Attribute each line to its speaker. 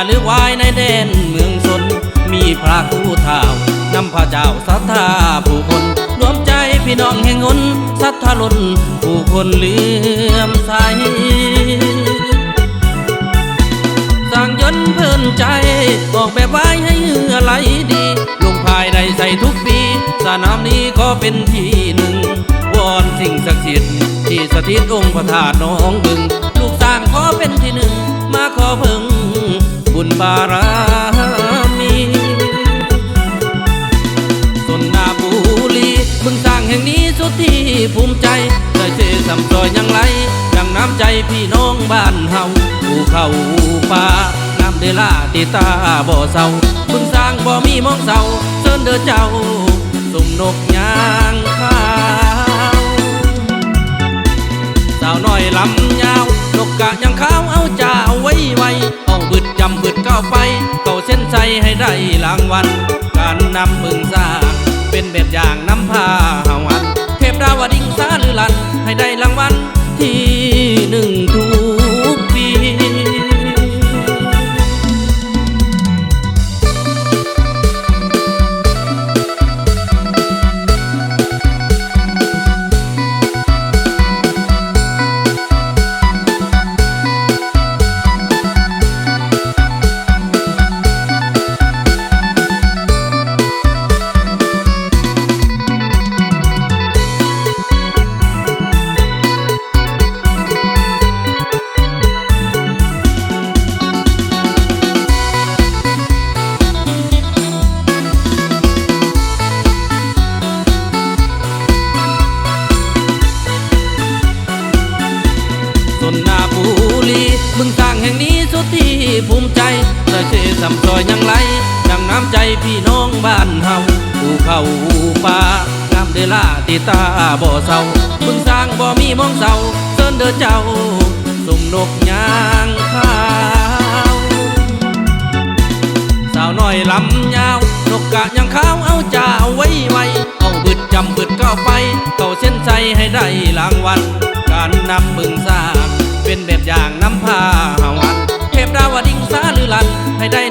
Speaker 1: หรือวายในแดนเมืองชนมีพระคู่เท้านำพระเจ้าศรัทธาผู้คนรวมใจพี่น้องแห่งหนศรัทธาล้นผู้คนเลื่อมใสสร้างยนต์เพลินใจออกแบบไว้ให้เหงื่อไหลดีลงภายในใส่ทุกปีสนามนี้ก็เป็นที่หนึ่งวอนสิ่งศักดิ์สิทธิ์ที่สถิตองค์พระธาตุน้องบึงลูกสร้างขอเป็นที่หนึ่งมาขอเพิ่งบุญบารมีส่วนนาบุรีบึงสร้างแห่งนี้สุดที่ภูมิใจได้เจสำซอยยังไหลดังน้ำใจพี่น้องบ้านเฮาภูเขาป่าน้ำเดล่าตีตาบ่อเศร้าบึงสร้างบ่มีมองเศร้าเชิญเด้อเจ้าสุ่มนกยางข้าวสาวน้อยลำยาวนกกะยังขาวเอาจ่าไว้ไว้เอาบึดจำบึดก้าวไปเข้าเส้นใจให้ได้รางวัลการนำบึงสร้างเป็นแบบอย่างนำพาหาวันเทพดาวดิ่งสาลือลันให้ได้รางวัลที่หนึ่งทุกปีส่วนนาบุรีบึงสร้างแห่งนี้สุดที่ภูมิใจได้เชสำซอยยังไหลดังน้ำใจพี่น้องบ้านเฮาภูเขาป่าน้ำเดล่าตีตาบ่อเศร้าบึงสร้างบ่มีมองเศร้าเชิญเด้อเจ้าสุ่มนกยางข้าวสาวน้อยลำยาวนกกะยังขาวเอาจ่าไว้ไว้เอาบึดจำบึดก้าวไปเข้าเส้นใจให้ได้รางวัลการนำบึงสร้างเป็นแบบอย่างนำพาหาวันเทพดาวดิ่งสาลือลันให้ได้